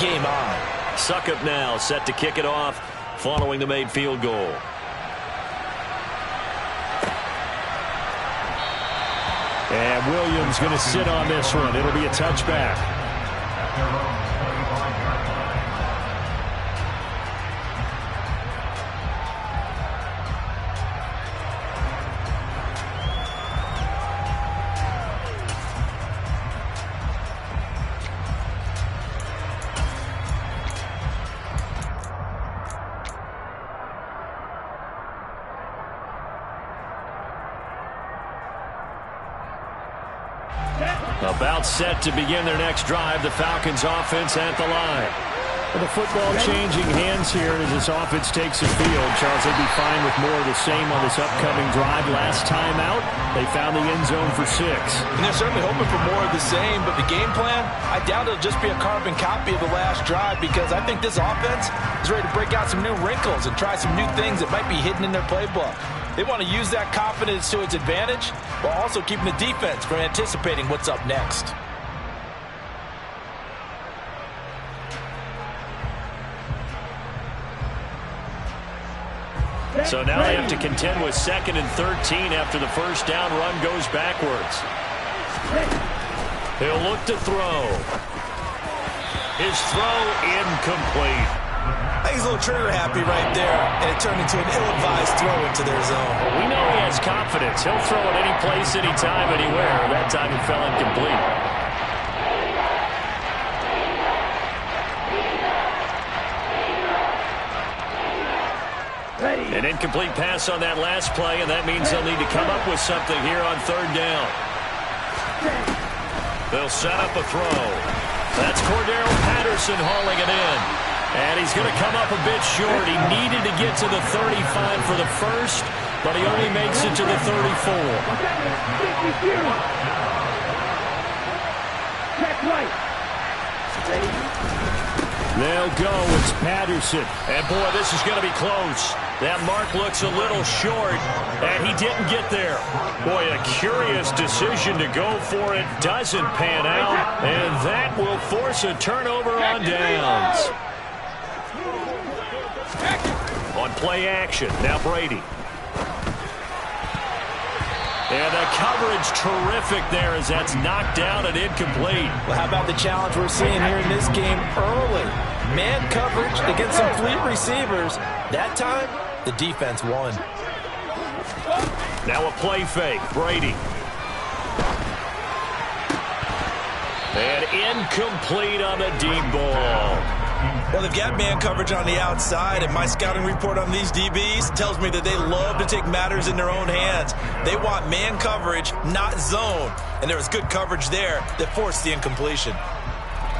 Game on. Suckup now set to kick it off following the made field goal. And Williams going to sit on this one. It'll be a touchback. About set to begin their next drive. The Falcons offense at the line. Well, the football changing hands here as this offense takes the field. Charles, they'd be fine with more of the same on this upcoming drive. Last time out, they found the end zone for 6. And they're certainly hoping for more of the same, but the game plan, I doubt it'll just be a carbon copy of the last drive, because I think this offense is ready to break out some new wrinkles and try some new things that might be hidden in their playbook. They want to use that confidence to its advantage while also keeping the defense from anticipating what's up next. So now they have to contend with 2nd and 13 after the first down run goes backwards. He'll look to throw. His throw incomplete. I think he's a little trigger happy right there, and it turned into an ill-advised throw into their zone. We know he has confidence. He'll throw it any place, anytime, anywhere. That time it fell incomplete. An incomplete pass on that last play, and that means they'll need to come up with something here on 3rd down. They'll set up a throw. That's Cordero Patterson hauling it in. And he's going to come up a bit short. He needed to get to the 35 for the first, but he only makes it to the 34. They'll go. It's Patterson. And, boy, this is going to be close. That mark looks a little short, and he didn't get there. Boy, a curious decision to go for it. Doesn't pan out, and that will force a turnover on downs. On play action, now Brady. And the coverage terrific there as that's knocked down and incomplete. Well, how about the challenge we're seeing here in this game early? Man coverage against some fleet receivers. That time, the defense won. Now a play fake, Brady. And incomplete on the deep ball. Well, they've got man coverage on the outside, and my scouting report on these DBs tells me that they love to take matters in their own hands. They want man coverage, not zone. And there was good coverage there that forced the incompletion.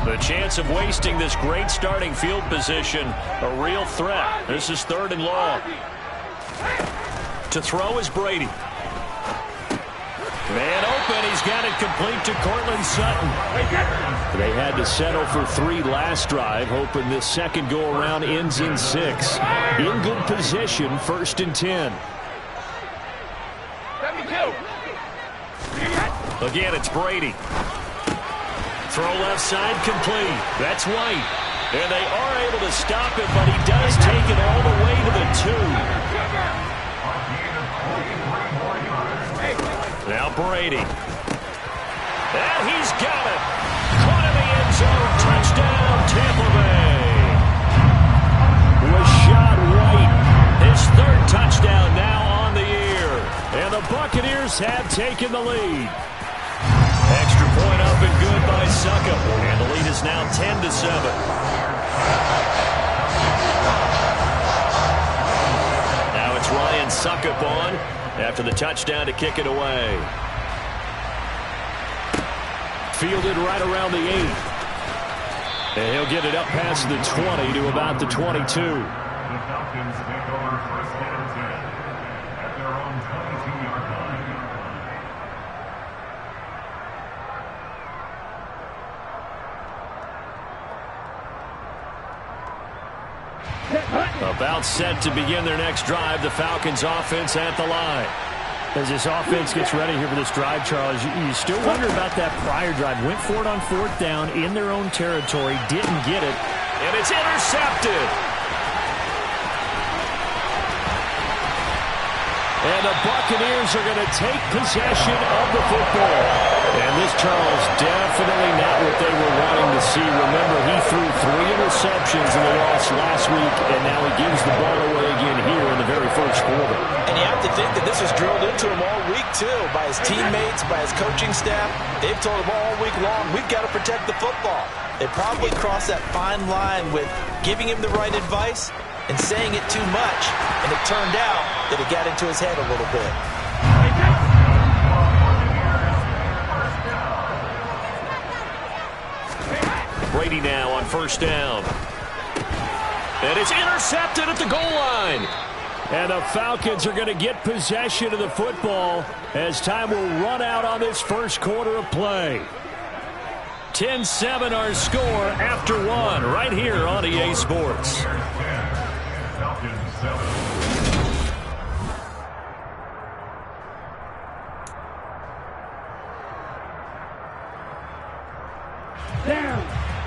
The chance of wasting this great starting field position, a real threat. This is 3rd and long. To throw is Brady. Man open, he's got it complete to Cortland Sutton. They had to settle for 3 last drive, hoping this second go-around ends in 6. In good position, 1st and 10. Again, it's Brady. Throw left side complete. That's White. And they are able to stop it, but he does take it all the way to the 2. Now Brady. And he's got it. Caught in the end zone. Touchdown, Tampa Bay. Rashad White. His 3rd touchdown now on the year. And the Buccaneers have taken the lead. Extra point up and good by Suckup. And the lead is now 10-7. Now it's Ryan Suckup on after the touchdown to kick it away. Fielded right around the 8. And he'll get it up past the 20 to about the 22. The Falcons take over 1st and 10 at their own 22-yard line. About set to begin their next drive. The Falcons offense at the line. As this offense gets ready here for this drive, Charles, you still wonder about that prior drive. Went for it on 4th down in their own territory, didn't get it, and it's intercepted. And the Buccaneers are going to take possession of the football. And this, Charles, definitely not what they were wanting to see. Remember, he threw 3 interceptions in the loss last week, and now he gives the ball away again here in the very first quarter. And you have to think that this was drilled into him all week, too, by his teammates, by his coaching staff. They've told him all week long, we've got to protect the football. They probably crossed that fine line with giving him the right advice and saying it too much, and it turned out that it got into his head a little bit. Brady now on 1st down. And it's intercepted at the goal line. And the Falcons are going to get possession of the football as time will run out on this first quarter of play. 10-7 our score after 1 right here on EA Sports.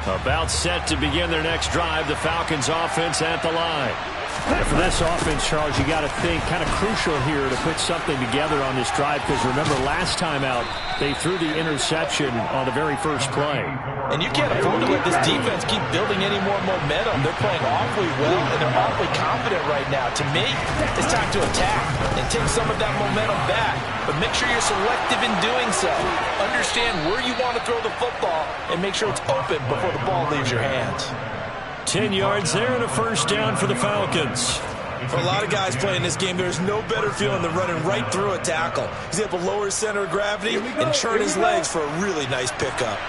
About set to begin their next drive, the Falcons offense at the line. And for this offense, Charles, you got to think kind of crucial here to put something together on this drive, because remember last time out they threw the interception on the very first play. And you can't afford to let this defense keep building any more momentum. They're playing awfully well, and they're awfully confident right now. To me, it's time to attack and take some of that momentum back. But make sure you're selective in doing so. Understand where you want to throw the football and make sure it's open before the ball leaves your hands. 10 yards there and a 1st down for the Falcons. For a lot of guys playing this game, there's no better feeling than running right through a tackle. He's able to lower his center of gravity and churn his legs for a really nice pickup.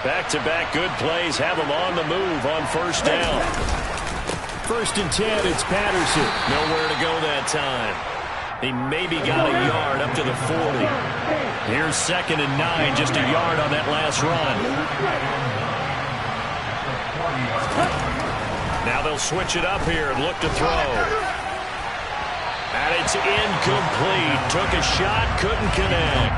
Back-to-back good plays have him on the move on 1st down. 1st and 10, it's Patterson. Nowhere to go that time. He maybe got a yard up to the 40. Here's 2nd and 9, just a yard on that last run. Now they'll switch it up here and look to throw. And it's incomplete. Took a shot, couldn't connect.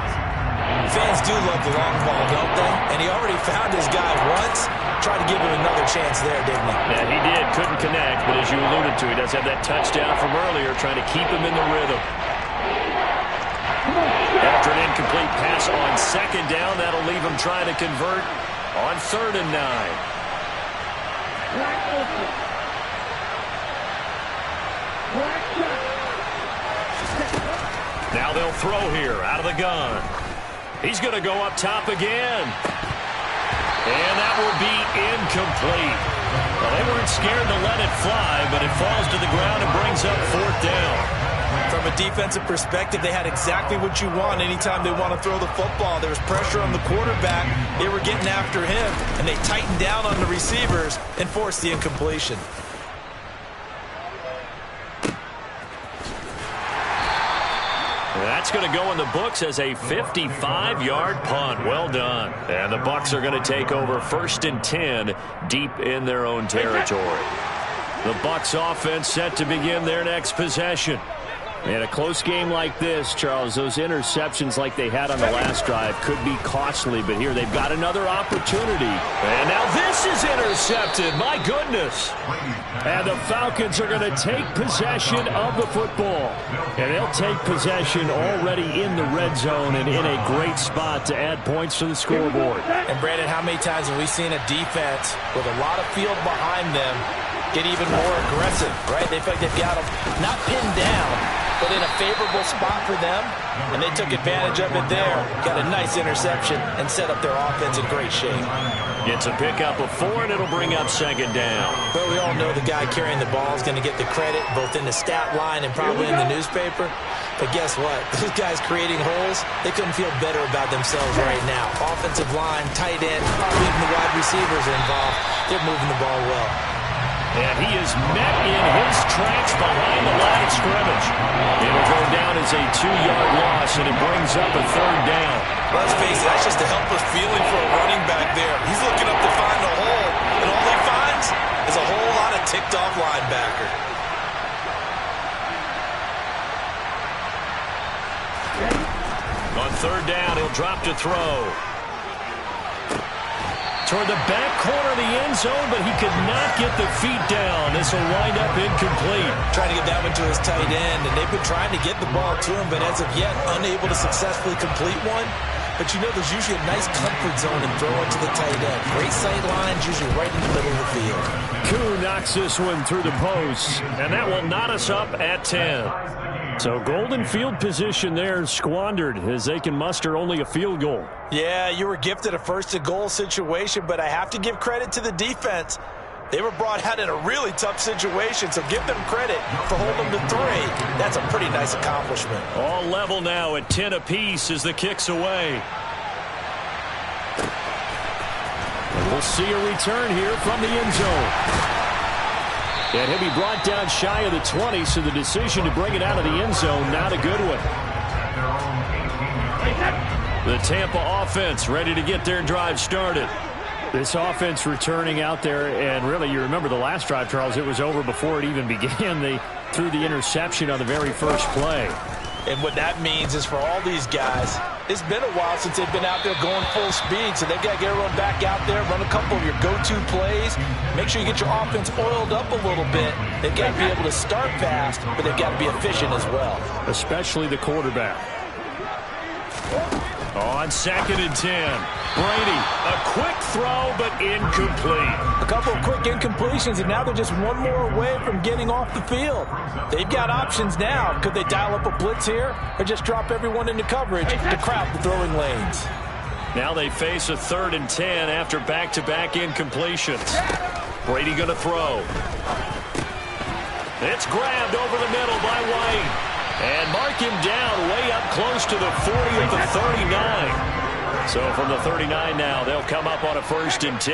Fans do love the long ball, don't they? And he already found his guy once. Tried to give him another chance there, didn't he? Yeah, he did. Couldn't connect, but as you alluded to, he does have that touchdown from earlier, trying to keep him in the rhythm. After an incomplete pass on 2nd down, that'll leave him trying to convert on 3rd and 9. Now they'll throw here out of the gun. He's going to go up top again. And that will be incomplete. Well, they weren't scared to let it fly, but it falls to the ground and brings up 4th down. From a defensive perspective, they had exactly what you want anytime they want to throw the football. There was pressure on the quarterback. They were getting after him, and they tightened down on the receivers and forced the incompletion. That's going to go in the books as a 55-yard punt. Well done. And the Bucs are going to take over 1st and 10 deep in their own territory. The Bucs offense set to begin their next possession. In a close game like this, Charles, those interceptions like they had on the last drive could be costly, but here they've got another opportunity. And now this is intercepted. My goodness. And the Falcons are going to take possession of the football. And they'll take possession already in the red zone and in a great spot to add points to the scoreboard. And, Brandon, how many times have we seen a defense with a lot of field behind them get even more aggressive, right? They feel like they've got them not pinned down, but in a favorable spot for them, and they took advantage of it there. Got a nice interception and set up their offense in great shape. Gets a pickup of 4, and it'll bring up 2nd down. But we all know the guy carrying the ball is going to get the credit both in the stat line and probably in the newspaper. But guess what? Those guys creating holes, they couldn't feel better about themselves right now. Offensive line, tight end, probably even the wide receivers are involved. They're moving the ball well. And he is met in his tracks behind the line of scrimmage. It'll go down as a 2-yard loss, and it brings up a 3rd down. Let's face it, that's just a helpless feeling for a running back there. He's looking up to find a hole, and all he finds is a whole lot of ticked-off linebacker. third down, he'll drop to throw. Toward the back corner of the end zone, but he could not get the feet down. This will wind up incomplete. Trying to get that one to his tight end, and they've been trying to get the ball to him, but as of yet, unable to successfully complete one. But you know there's usually a nice comfort zone in throwing to the tight end. Great sight lines, usually right in the middle of the field. Koo knocks this one through the post, and that will knot us up at 10. So golden field position there squandered as they can muster only a field goal. Yeah, you were gifted a first-and-goal situation, but I have to give credit to the defense. They were brought out in a really tough situation, so give them credit for holding them to 3. That's a pretty nice accomplishment. All level now at 10 apiece as the kick's away. And we'll see a return here from the end zone. And he'll be brought down shy of the 20, so the decision to bring it out of the end zone, not a good one. The Tampa offense ready to get their drive started. This offense returning out there, and really, you remember the last drive, Charles, it was over before it even began. They threw the interception on the very first play. And what that means is for all these guys, it's been a while since they've been out there going full speed, so they've got to get everyone back out there, run a couple of your go-to plays, make sure you get your offense oiled up a little bit. They've got to be able to start fast, but they've got to be efficient as well. Especially the quarterback. On 2nd and 10, Brady, a quick throw, but incomplete. A couple of quick incompletions, and now they're just one more away from getting off the field. They've got options now. Could they dial up a blitz here, or just drop everyone into coverage to crowd the throwing lanes? Now they face a 3rd and 10 after back-to-back incompletions. Brady going to throw. It's grabbed over the middle by White. And mark him down way up close to the 40 at the 39. So from the 39 now, they'll come up on a 1st and 10.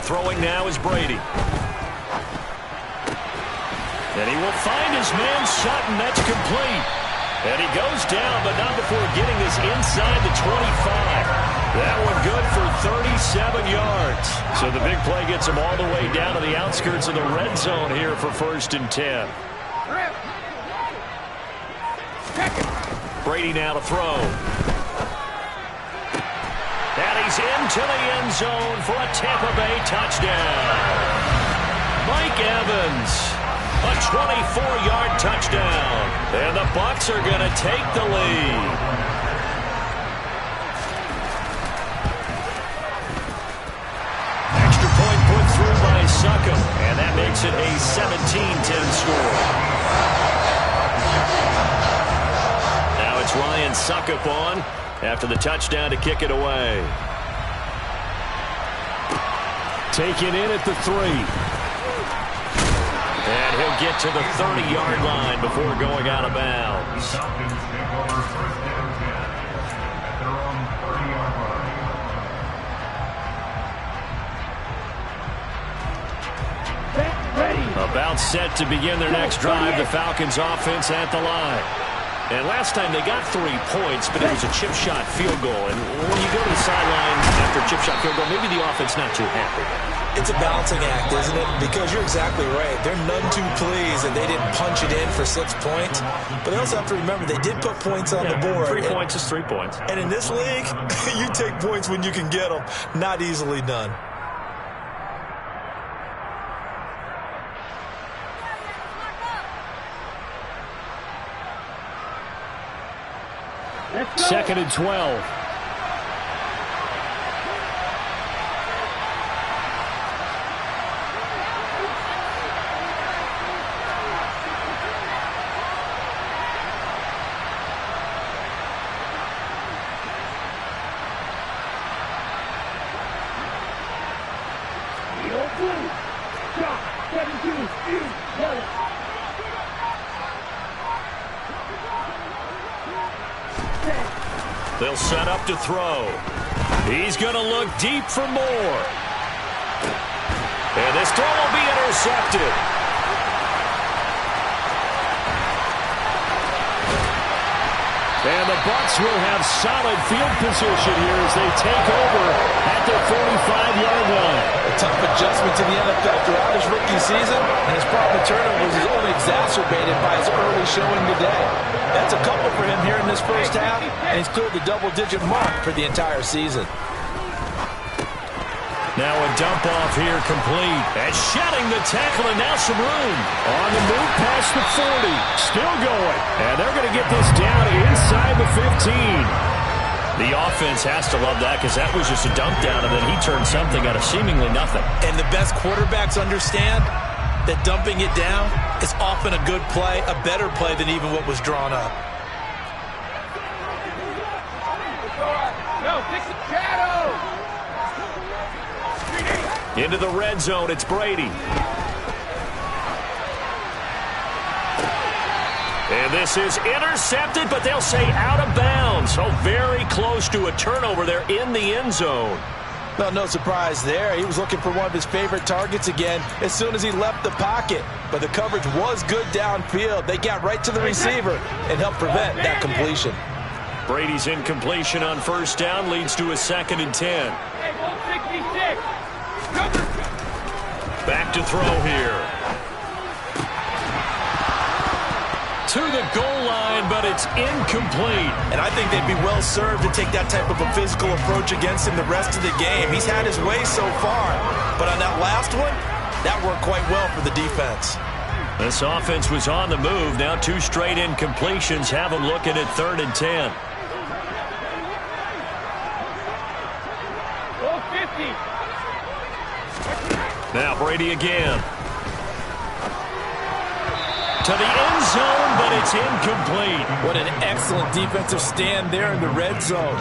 Throwing now is Brady. And he will find his man Sutton. That's complete. And he goes down, but not before getting this inside the 25. That one good for 37 yards. So the big play gets him all the way down to the outskirts of the red zone here for 1st and 10. Brady now to throw. And he's into the end zone for a Tampa Bay touchdown. Mike Evans, a 24-yard touchdown. And the Bucs are going to take the lead. Through by Succop, and that makes it a 17-10 score. Now it's Ryan Succop on after the touchdown to kick it away. Taken in at the 3. And he'll get to the 30-yard line before going out of bounds. About set to begin their next drive, the Falcons offense at the line. And last time they got 3 points, but it was a chip shot field goal. And when you go to the sideline after a chip shot field goal, maybe the offense not too happy. It's a balancing act, isn't it? Because you're exactly right. They're none too pleased that they didn't punch it in for 6 points. But they also have to remember they did put points on the board. 3 points is 3 points. And in this league, you take points when you can get them. Not easily done. 2nd and 12. They'll set up to throw. He's going to look deep for more. And this throw will be intercepted. And the Bucs will have solid field position here as they take over at the 45-yard line. A tough adjustment to the NFL throughout his rookie rookie season, and his problem with turnovers is only exacerbated by his early showing today. That's a couple for him here in this first half, and he's cleared the double-digit mark for the entire season. Now a dump off here complete. And shedding the tackle, and now some room. On the move past the 40. Still going. And they're going to get this down inside the 15. The offense has to love that because that was just a dump down, and then he turned something out of seemingly nothing. And the best quarterbacks understand that dumping it down is often a good play, a better play than even what was drawn up. No, fix the shadow. Into the red zone, it's Brady. And this is intercepted, but they'll say out of bounds. So very close to a turnover there in the end zone. Well, no surprise there. He was looking for one of his favorite targets again as soon as he left the pocket. But the coverage was good downfield. They got right to the receiver and helped prevent that completion. Brady's incompletion on first down leads to a 2nd and 10. Back to throw here. To the goal line, but it's incomplete. And I think they'd be well served to take that type of a physical approach against him the rest of the game. He's had his way so far, but on that last one, that worked quite well for the defense. This offense was on the move. Now 2 straight incompletions have them looking at 3rd and 10. Now Brady again. To the end zone, but it's incomplete. What an excellent defensive stand there in the red zone.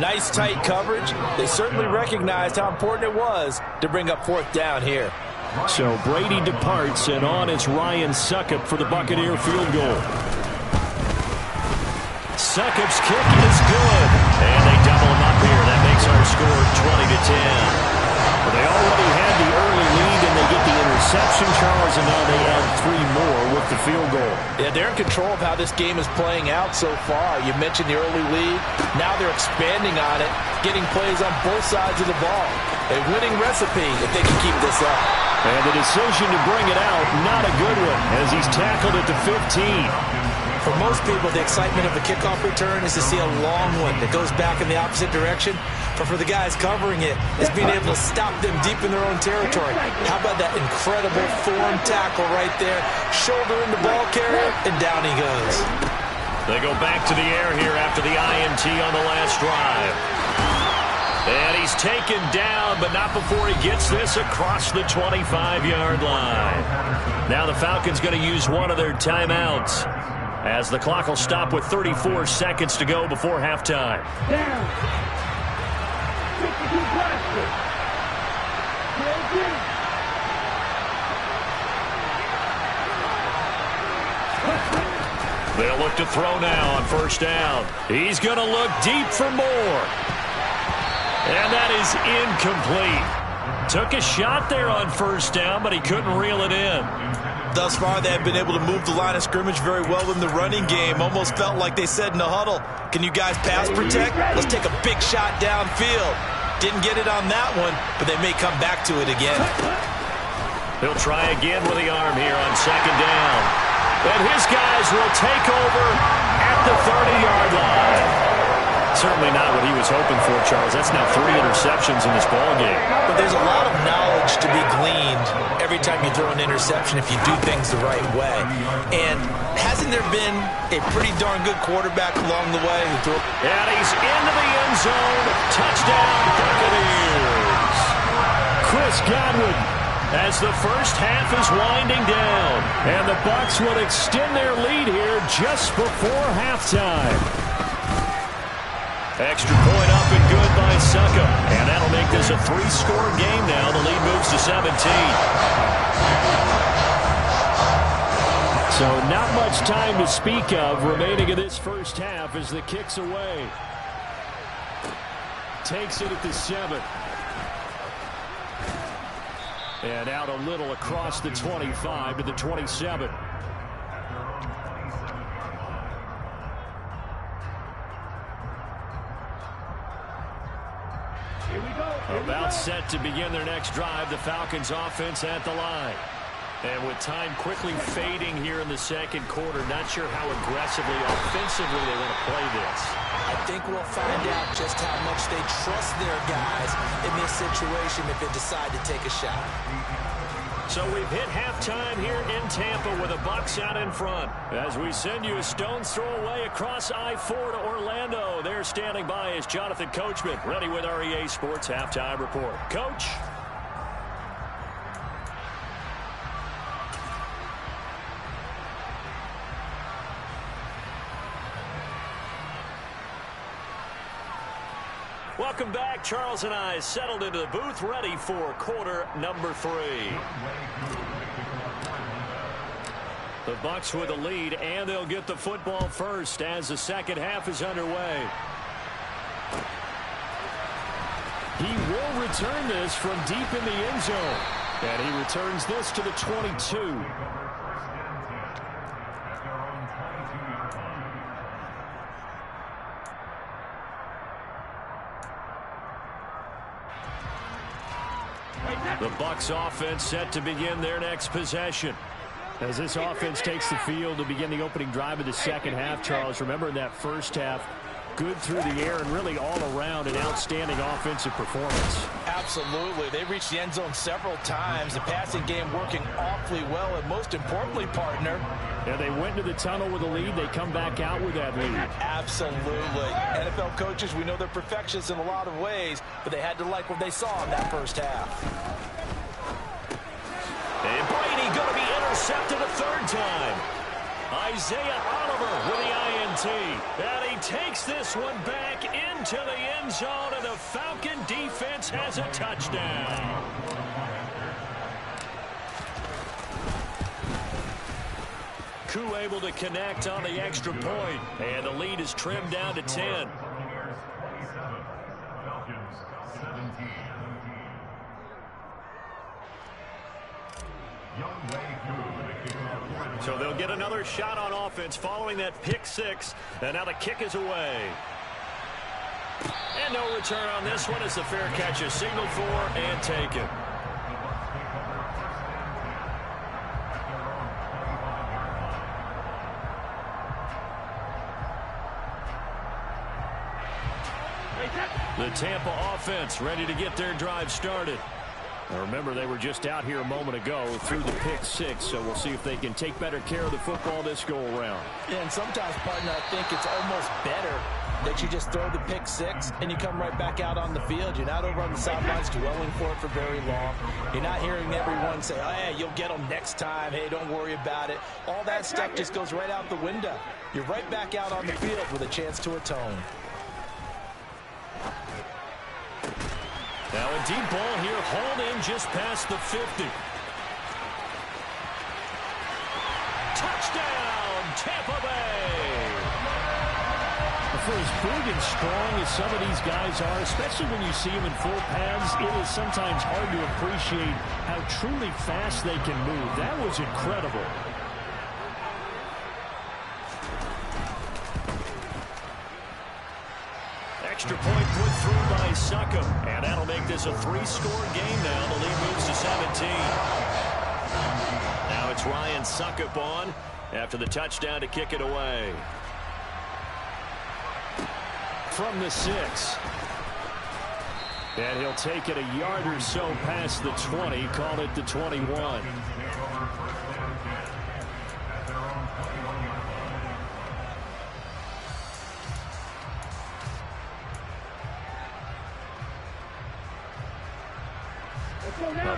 Nice tight coverage. They certainly recognized how important it was to bring up 4th down here. So Brady departs, and on is Ryan Succop for the Buccaneer field goal. Succop's kick is good. And they double him up here. That makes our score 20-10. Well, they already had the early lead, and they get the interception, Charles, and now they add 3 more with the field goal. Yeah, they're in control of how this game is playing out so far. You mentioned the early lead. Now they're expanding on it, getting plays on both sides of the ball. A winning recipe if they can keep this up. And the decision to bring it out, not a good one, as he's tackled at the 15. For most people, the excitement of a kickoff return is to see a long one that goes back in the opposite direction. But for the guys covering it, it's being able to stop them deep in their own territory. How about that incredible form tackle right there? Shoulder in the ball carrier, and down he goes. They go back to the air here after the INT on the last drive. And he's taken down, but not before he gets this across the 25-yard line. Now the Falcons going to use one of their timeouts, as the clock will stop with 34 seconds to go before halftime. They'll look to throw now on first down. He's going to look deep for more. And that is incomplete. Took a shot there on first down, but he couldn't reel it in. Thus far, they have been able to move the line of scrimmage very well in the running game. Almost felt like they said in the huddle, can you guys pass protect? Let's take a big shot downfield. Didn't get it on that one, but they may come back to it again. He'll try again with the arm here on second down. And his guys will take over at the 30-yard line. Certainly not what he was hoping for, Charles. That's now 3 interceptions in this ballgame. But there's a lot of knowledge to be gleaned every time you throw an interception if you do things the right way. And hasn't there been a pretty darn good quarterback along the way who threw? And he's into the end zone. Touchdown, Buccaneers. Chris Godwin, as the first half is winding down. and the Bucs will extend their lead here just before halftime. Extra point up and good by Succop. And that'll make this a 3-score game now. The lead moves to 17. So not much time to speak of remaining in this first half as the kick's away. Takes it at the 7. And out a little across the 25 to the 27. Here we go. About set to begin their next drive. The Falcons offense at the line. And with time quickly fading here in the second quarter, not sure how aggressively, offensively they want to play this. I think we'll find out just how much they trust their guys in this situation if they decide to take a shot. So we've hit halftime here in Tampa with the Bucs out in front. As we send you a stone's throw away across I-4 to Orlando. There standing by is Jonathan Coachman, ready with our EA Sports Halftime Report. Coach? Welcome back. Charles and I settled into the booth, ready for quarter number 3. The Bucs with a lead, and they'll get the football first as the second half is underway. He will return this from deep in the end zone, and he returns this to the 22. The Bucs offense set to begin their next possession. As this offense takes the field to begin the opening drive of the second half, Charles, remember in that first half, good through the air and really all around an outstanding offensive performance. Absolutely. They reached the end zone several times. The passing game working awfully well, and most importantly, partner. Yeah, they went to the tunnel with a lead. They come back out with that lead. Absolutely. NFL coaches, we know they're perfectionists in a lot of ways, but they had to like what they saw in that first half. And Brady going to be intercepted a third time. Isaiah Oliver with the INT. And he takes this one back into the end zone, and the Falcon defense has a touchdown. Koo able to connect on the extra point, and the lead is trimmed down to 10. So they'll get another shot on offense following that pick 6, and now the kick is away. And no return on this one as the fair catch is signaled for and taken. The Tampa offense ready to get their drive started. Now remember, they were just out here a moment ago through the pick 6, so we'll see if they can take better care of the football this go-around. Yeah, and sometimes, partner, I think it's almost better that you just throw the pick 6 and you come right back out on the field. You're not over on the sidelines dwelling for it for very long. You're not hearing everyone say, oh, yeah, you'll get them next time. Hey, don't worry about it. All that stuff just goes right out the window. You're right back out on the field with a chance to atone. Now a deep ball here, hauled in just past the 50. Touchdown, Tampa Bay! For as big and strong as some of these guys are, especially when you see them in full pads, it is sometimes hard to appreciate how truly fast they can move. That was incredible. Extra point put through by Succop, and that'll make this a 3-score game now. The lead moves to 17. Now it's Ryan Succop on after the touchdown to kick it away. From the 6. And he'll take it a yard or so past the 20, call it the 21.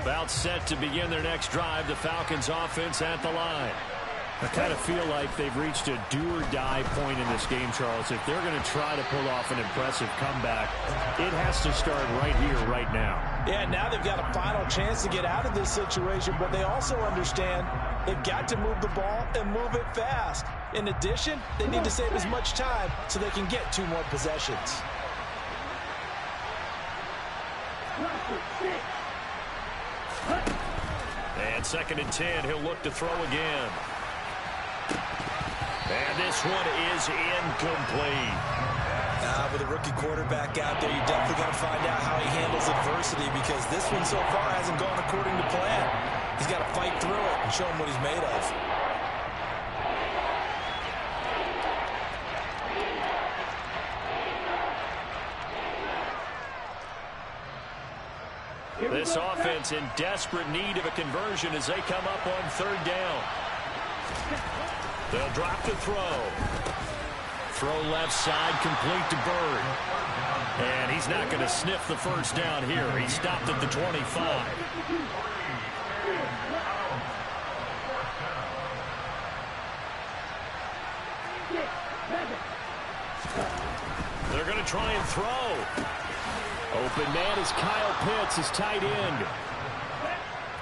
About set to begin their next drive, the Falcons offense at the line. I kind of feel like they've reached a do-or-die point in this game, Charles. If they're going to try to pull off an impressive comeback, it has to start right here, right now. Yeah, now they've got a final chance to get out of this situation, but they also understand they've got to move the ball and move it fast. In addition, they need to save as much time so they can get 2 more possessions. And 2nd and 10, he'll look to throw again. And this one is incomplete. With a rookie quarterback out there, you're definitely going to find out how he handles adversity, because this one so far hasn't gone according to plan. He's got to fight through it and show him what he's made of. This offense in desperate need of a conversion as they come up on third down. They'll drop the throw. Throw left side, complete to Bird. And he's not going to sniff the first down here. He stopped at the 25. They're going to try and throw. Open man is Kyle Pitts, his tight end.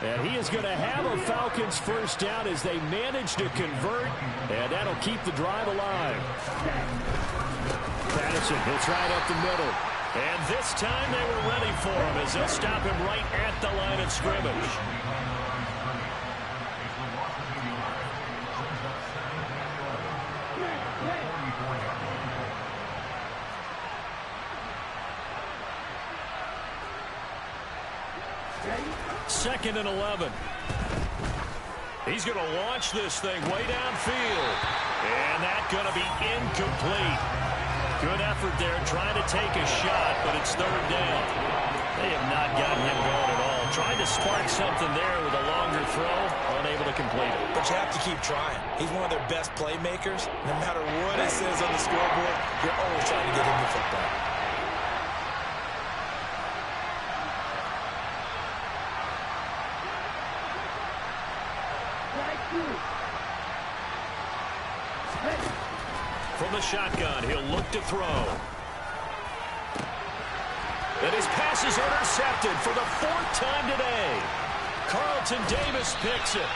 And he is going to have a Falcons first down as they manage to convert, and that'll keep the drive alive. Patterson hits right up the middle. And this time they were ready for him as they'll stop him right at the line of scrimmage. Second and 11. He's going to launch this thing way downfield. And that's going to be incomplete. Good effort there trying to take a shot, but it's third down. They have not gotten him going at all. Trying to spark something there with a longer throw, unable to complete it. But you have to keep trying. He's one of their best playmakers. No matter what it says on the scoreboard, you're always trying to get him the football. From the shotgun, he'll look to throw. And his pass is intercepted for the fourth time today. Carlton Davis picks it.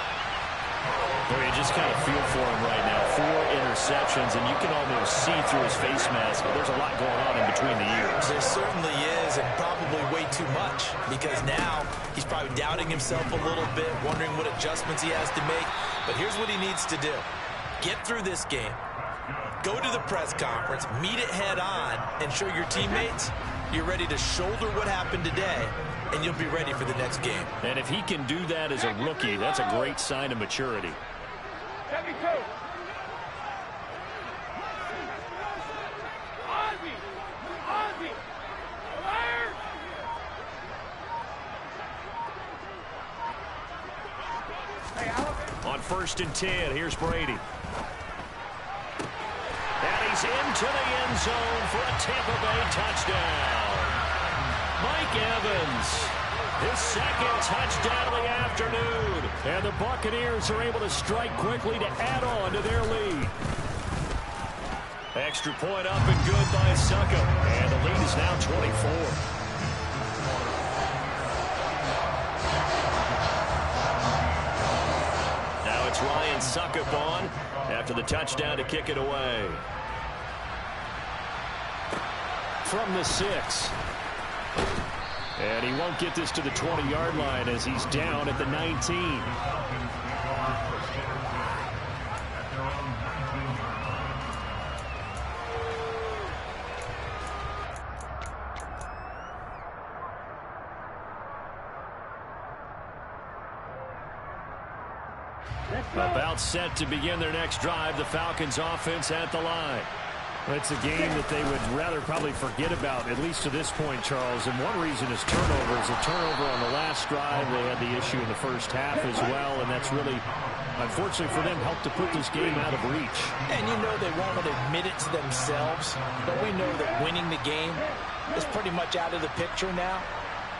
Boy, you just kind of feel for him right now. 4 interceptions, and you can almost see through his face mask. But there's a lot going on in between the ears. There certainly is, and probably way too much. Because now he's probably doubting himself a little bit, wondering what adjustments he has to make. But here's what he needs to do. Get through this game. Go to the press conference, meet it head on, and show your teammates you're ready to shoulder what happened today, and you'll be ready for the next game. And if he can do that as a rookie, that's a great sign of maturity. 72. On 1st and 10, here's Brady. And he's into the end zone for a Tampa Bay touchdown. Mike Evans, his second touchdown of the afternoon. And the Buccaneers are able to strike quickly to add on to their lead. Extra point up and good by Suckup. And the lead is now 24. Now it's Ryan Suckup on after the touchdown to kick it away. From the 6. And he won't get this to the 20-yard line as he's down at the 19. About set to begin their next drive, the Falcons offense at the line. It's a game that they would rather probably forget about, at least to this point, Charles. And one reason is turnovers. A turnover on the last drive. They had the issue in the first half as well, and that's really, unfortunately for them, helped to put this game out of reach. And you know they won't admit it to themselves, but we know that winning the game is pretty much out of the picture now.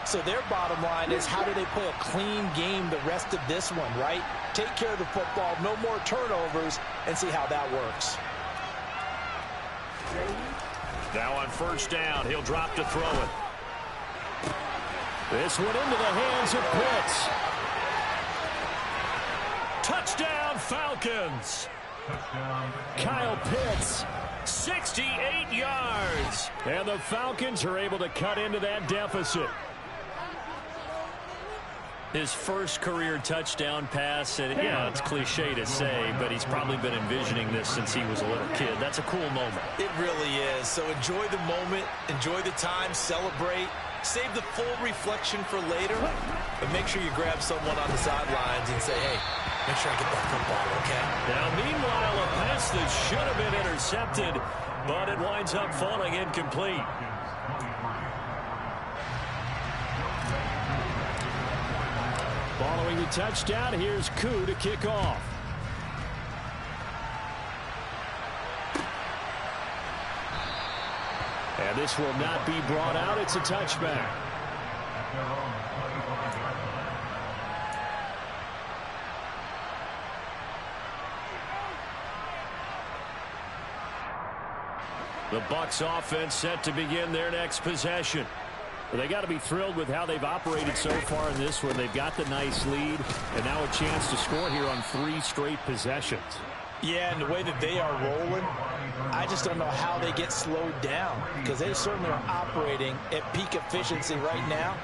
So their bottom line is, how do they play a clean game the rest of this one, right? Take care of the football, no more turnovers, and see how that works. Now on 1st down, he'll drop to throw it. This one into the hands of Pitts. Touchdown, Falcons! Kyle Pitts. 68 yards! And the Falcons are able to cut into that deficit. His first career touchdown pass, and yeah, it's cliche to say, but he's probably been envisioning this since he was a little kid. That's a cool moment. It really is. So enjoy the moment, enjoy the time, celebrate, Save the full reflection for later, but make sure you grab someone on the sidelines and say, hey, make sure I get that football, okay? Now, meanwhile, a pass that should have been intercepted, but it winds up falling incomplete. Following the touchdown, here's Koo to kick off. And this will not be brought out. It's a touchback. The Bucs offense set to begin their next possession. Well, they got to be thrilled with how they've operated so far in this one. They've got the nice lead, and now a chance to score here on 3 straight possessions. Yeah, and the way that they are rolling, I just don't know how they get slowed down, because they certainly are operating at peak efficiency right now.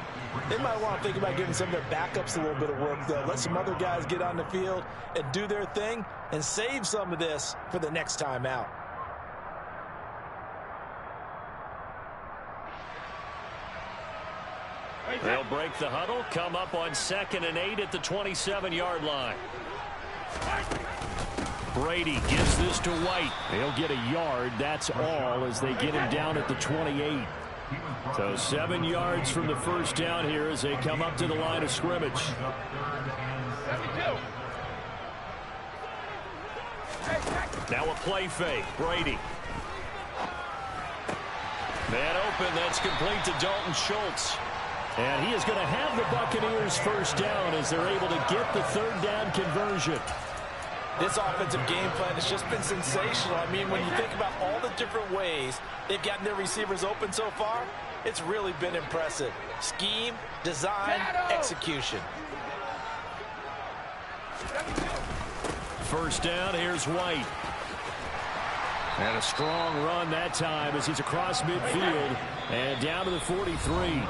They might want to think about giving some of their backups a little bit of work, though. Let some other guys get on the field and do their thing and save some of this for the next time out. They'll break the huddle, come up on 2nd and 8 at the 27-yard line. Brady gives this to White. He'll get a yard. That's all as they get him down at the 28. So 7 yards from the first down here as they come up to the line of scrimmage. 72. Now a play fake. Brady. Man open. That's complete to Dalton Schultz. And he is going to have the Buccaneers first down as they're able to get the 3rd down conversion. This offensive game plan has just been sensational. I mean, when you think about all the different ways they've gotten their receivers open so far, it's really been impressive. Scheme, design, execution. First down, here's White. And a strong run that time as he's across midfield and down to the 43.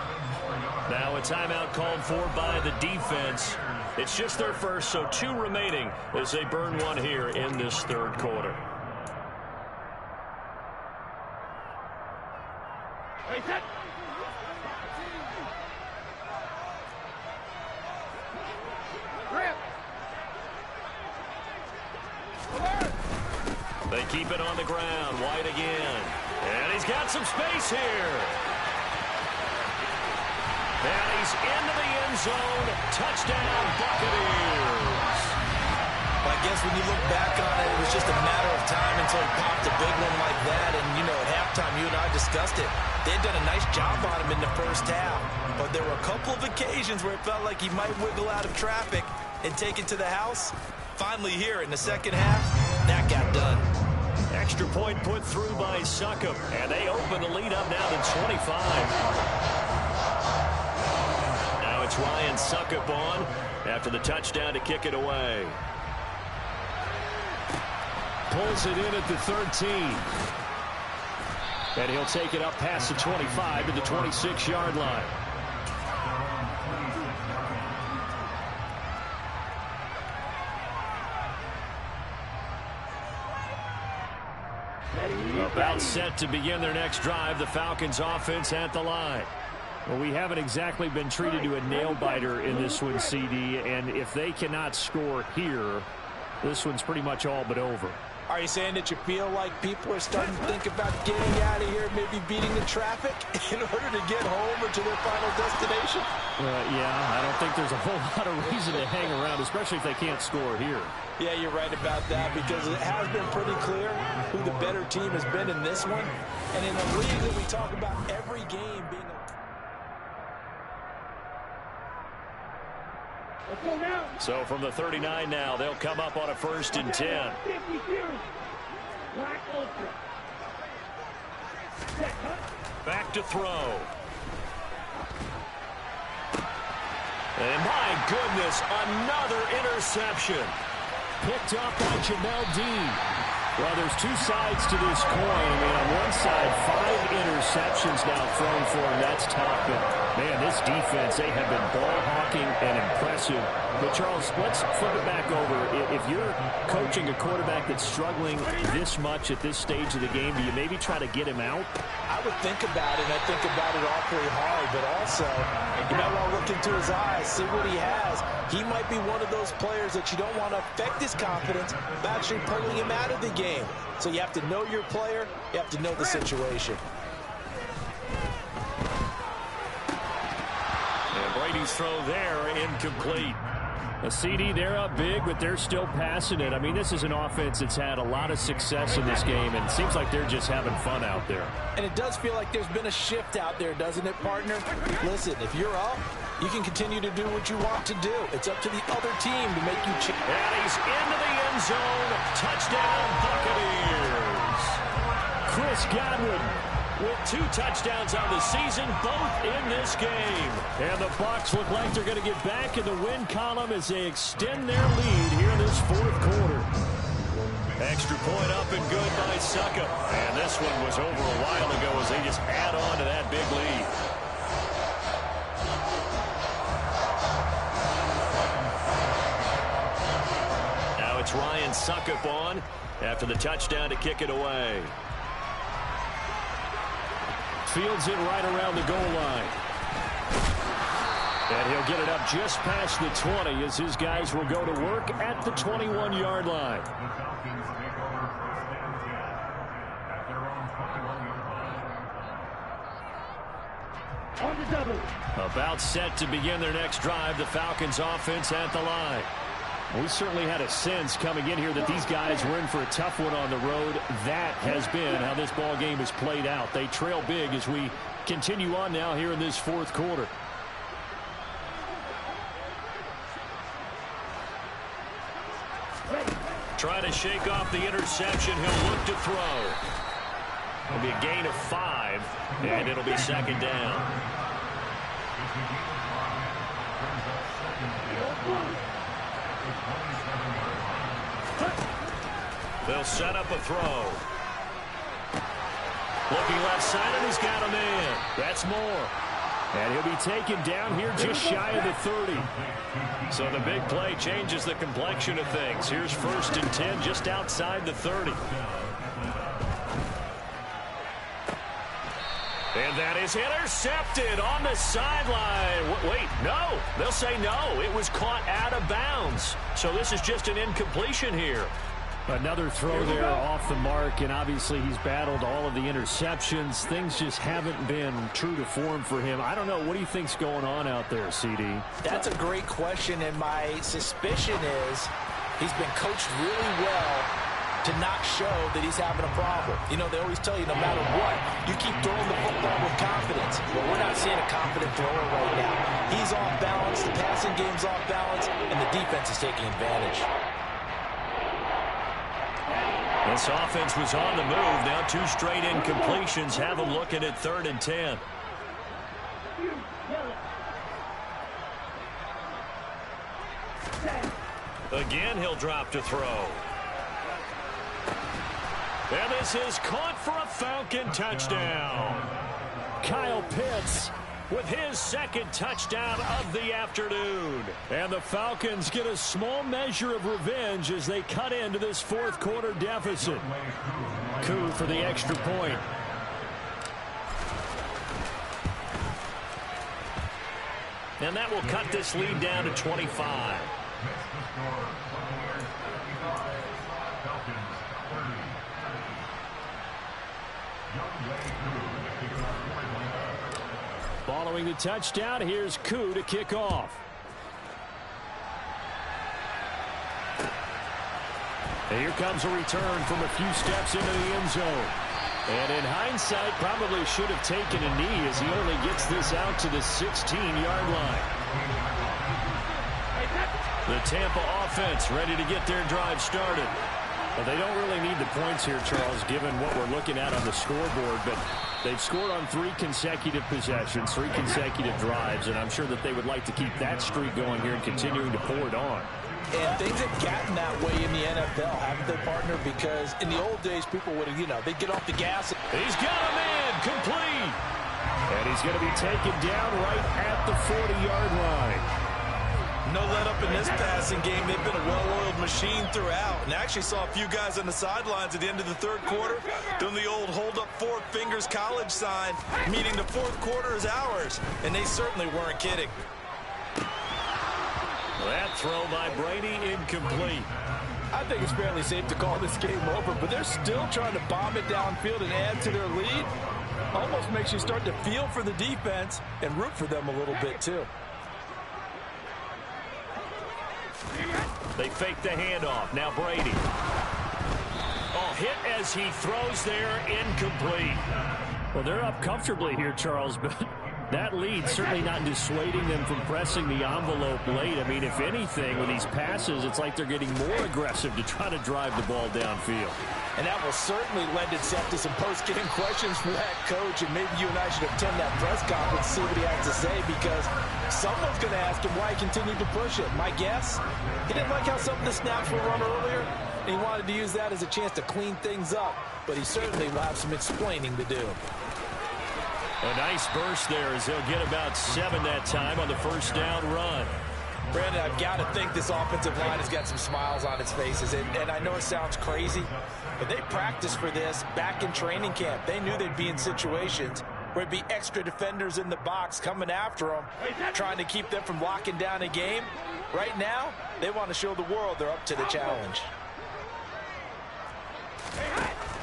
Now a timeout called for by the defense. It's just their first, so 2 remaining as they burn one here in this 3rd quarter. They keep it on the ground. White again. And he's got some space here. And he's into the end zone. Touchdown, Buccaneers. Well, I guess when you look back on it, it was just a matter of time until he popped a big one like that. And, you know, at halftime, you and I discussed it. They'd done a nice job on him in the first half. But there were a couple of occasions where it felt like he might wiggle out of traffic and take it to the house. Finally here in the second half, that got done. Extra point put through by Succop. And they open the lead up now to 25. It's Ryan Succop on after the touchdown to kick it away. Pulls it in at the 13. And he'll take it up past the 25 to the 26-yard line. About set to begin their next drive, the Falcons offense at the line. Well, we haven't exactly been treated to a nail-biter in this one, CD, and if they cannot score here, this one's pretty much all but over. Are you saying that you feel like people are starting to think about getting out of here, maybe beating the traffic in order to get home or to their final destination? Yeah, I don't think there's a whole lot of reason to hang around, especially if they can't score here. Yeah, you're right about that, because it has been pretty clear who the better team has been in this one. And in a league that we talk about every game being a... So from the 39 now, they'll come up on a 1st and 10. Back to throw. And my goodness, another interception. Picked off by Jamel Dean. Well, there's two sides to this coin. I mean, on one side, 5 interceptions now thrown for him. That's tough. But, man, this defense, they have been ball hawking and impressive. But, Charles, let's flip it back over. If you're coaching a quarterback that's struggling this much at this stage of the game, do you maybe try to get him out? I would think about it, and I think about it awfully hard. But also, you might want to look into his eyes, see what he has. He might be one of those players that you don't want to affect his confidence by actually pulling him out of the game. So you have to know your player. You have to know the situation. And Brady's throw there, incomplete. A CD, they're up big, but they're still passing it. I mean, this is an offense that's had a lot of success in this game, and it seems like they're just having fun out there. And it does feel like there's been a shift out there, doesn't it, partner? Listen, if you're up, you can continue to do what you want to do. It's up to the other team to make you change. And he's into the end zone. Touchdown, Buccaneers. Chris Godwin with 2 touchdowns on the season, both in this game. And the Bucs look like they're going to get back in the win column as they extend their lead here in this fourth quarter. Extra point up and good by Suckup. And this one was over a while ago as they just add on to that big lead. Now it's Ryan Suckup on after the touchdown to kick it away. Fields it right around the goal line. And he'll get it up just past the 20 as his guys will go to work at the 21-yard line. On the double. About set to begin their next drive, the Falcons offense at the line. We certainly had a sense coming in here that these guys were in for a tough one on the road. That has been how this ball game has played out. They trail big as we continue on now here in this fourth quarter. Trying to shake off the interception. He'll look to throw. It'll be a gain of 5, and it'll be second down. They'll set up a throw. Looking left side, and he's got a man. That's Moore. And he'll be taken down here just shy of the 30. So the big play changes the complexion of things. Here's 1st and 10 just outside the 30. And that is intercepted on the sideline. Wait, no. They'll say no. It was caught out of bounds. So this is just an incompletion here. Another throw there off the mark, and obviously he's battled all of the interceptions. Things just haven't been true to form for him. I don't know. What do you think's going on out there, CD? That's a great question, and my suspicion is he's been coached really well to not show that he's having a problem. You know, they always tell you no matter what, you keep throwing the football with confidence. Well, we're not seeing a confident thrower right now. He's off balance, the passing game's off balance, and the defense is taking advantage. This offense was on the move. Now 2 straight incompletions. Have them looking at 3rd and 10. Again, he'll drop to throw. And this is caught for a Falcon touchdown. Kyle Pitts with his 2nd touchdown of the afternoon. And the Falcons get a small measure of revenge as they cut into this fourth quarter deficit. Coup for the extra point. And that will cut this lead down to 25. Following the touchdown, here's Koo to kick off. And here comes a return from a few steps into the end zone. And in hindsight, probably should have taken a knee as he only gets this out to the 16-yard line. The Tampa offense ready to get their drive started. Well, they don't really need the points here, Charles, given what we're looking at on the scoreboard, but they've scored on 3 consecutive possessions, 3 consecutive drives, and I'm sure that they would like to keep that streak going here and continuing to pour it on. And things have gotten that way in the NFL, haven't they, partner? Because in the old days, people would have, they'd get off the gas. He's got him in, complete. And he's going to be taken down right at the 40-yard line. No let up in this passing game. They've been a well-oiled machine throughout. And I actually saw a few guys on the sidelines at the end of the third quarter doing the old hold up four fingers college sign, meaning the fourth quarter is ours. And they certainly weren't kidding. That throw by Brady incomplete. I think it's fairly safe to call this game over, but they're still trying to bomb it downfield and add to their lead. Almost makes you start to feel for the defense and root for them a little bit too. They fake the handoff. Now Brady. Oh, hit as he throws there, incomplete. Well, they're up comfortably here, Charles, but that lead certainly not dissuading them from pressing the envelope late. I mean, if anything, with these passes, it's like they're getting more aggressive to try to drive the ball downfield. And that will certainly lend itself to some post-game questions for that coach, and maybe you and I should attend that press conference, see what he has to say, because someone's going to ask him why he continued to push it. My guess, he didn't like how some of the snaps were run earlier, and he wanted to use that as a chance to clean things up, but he certainly will have some explaining to do. A nice burst there as he'll get about 7 that time on the first down run. Brandon, I've got to think this offensive line has got some smiles on its faces, and I know it sounds crazy, but they practiced for this back in training camp. They knew they'd be in situations where there'd be extra defenders in the box coming after them, trying to keep them from locking down a game. Right now, they want to show the world they're up to the challenge.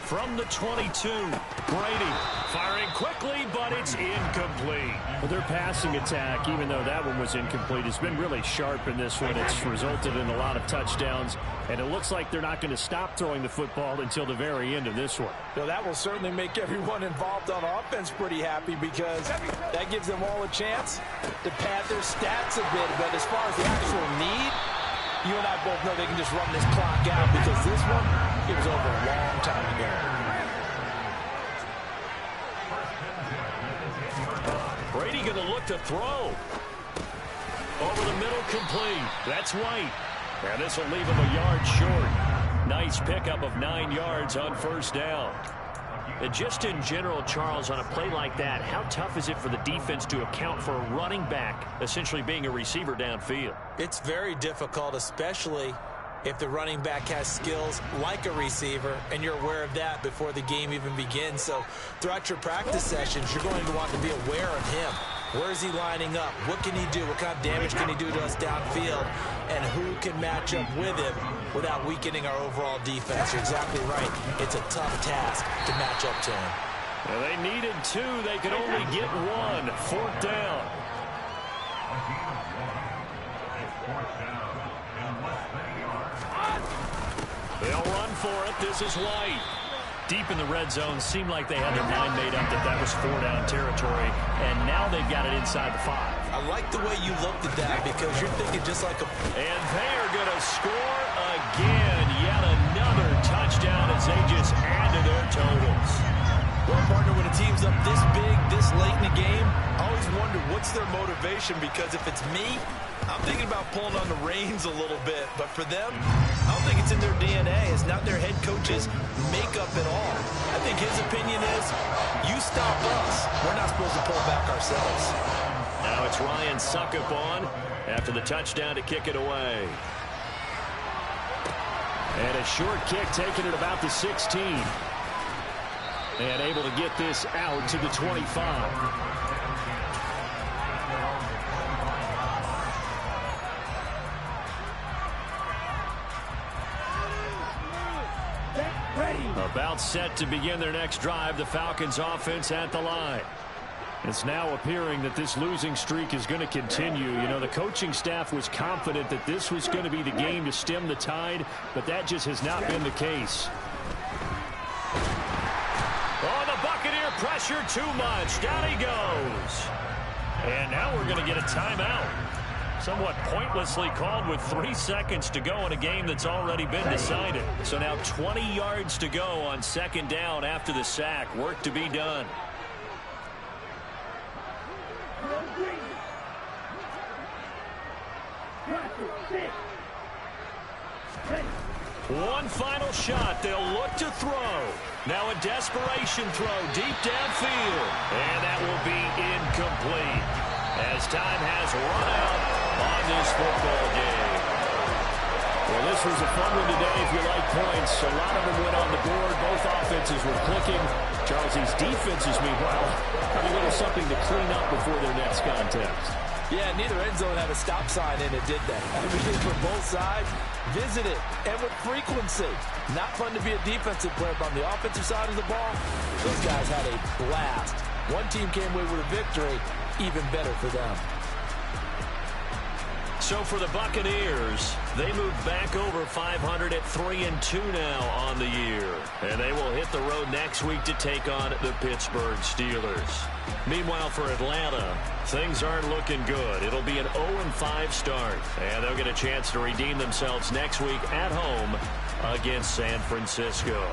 From the 22, Brady firing quickly, but it's incomplete. Well, their passing attack, even though that one was incomplete, has been really sharp in this one. It's resulted in a lot of touchdowns, and it looks like they're not going to stop throwing the football until the very end of this one. Well, that will certainly make everyone involved on offense pretty happy, because that gives them all a chance to pad their stats a bit. But as far as the actual need, you and I both know they can just run this clock out, because this one, it was over a long time ago. Brady going to look to throw. Over the middle, complete. That's White. And this will leave him a yard short. Nice pickup of 9 yards on first down. And just in general, Charles, on a play like that, how tough is it for the defense to account for a running back essentially being a receiver downfield? It's very difficult, especially if the running back has skills like a receiver, and you're aware of that before the game even begins. So throughout your practice sessions, you're going to want to be aware of him. Where is he lining up? What can he do? What kind of damage can he do to us downfield? And who can match up with him without weakening our overall defense? You're exactly right. It's a tough task to match up to him. Well, they needed 2. They could only get 1. 4th down. They'll run for it. This is White. Deep in the red zone, seemed like they had their mind made up that was 4-down territory, and now they've got it inside the 5. I like the way you looked at that, because you're thinking just like a... And they are going to score again. Yet another touchdown as they just add to their totals. Well, partner, when a team's up this big, this late in the game, I always wonder what's their motivation, because if it's me, I'm thinking about pulling on the reins a little bit. But for them, I don't think it's in their DNA. It's not their head coach's makeup at all. I think his opinion is, you stop us. We're not supposed to pull back ourselves. Now it's Ryan Suckup on after the touchdown to kick it away. And a short kick taken at about the 16. And able to get this out to the 25. About set to begin their next drive, the Falcons offense at the line. It's now appearing that this losing streak is going to continue. You know, the coaching staff was confident that this was going to be the game to stem the tide, but that just has not been the case. Oh, the Buccaneer pressure too much. Down he goes. And now we're going to get a timeout. Somewhat pointlessly called with 3 seconds to go in a game that's already been decided. So now 20 yards to go on 2nd down after the sack. Work to be done. One final shot. They'll look to throw. Now a desperation throw deep downfield. And that will be incomplete as time has run out on this football game. Well, this was a fun one today if you like points. A lot of them went on the board. Both offenses were clicking. Charles, these defenses, meanwhile, have a little something to clean up before their next contest. Yeah, neither end zone had a stop sign in it, did they? Everything from both sides, visit it, and with frequency. Not fun to be a defensive player, but on the offensive side of the ball, those guys had a blast. One team came away with a victory, even better for them. So for the Buccaneers, they move back over 500 at 3-2 now on the year. And they will hit the road next week to take on the Pittsburgh Steelers. Meanwhile, for Atlanta, things aren't looking good. It'll be an 0-5 start. And they'll get a chance to redeem themselves next week at home against San Francisco.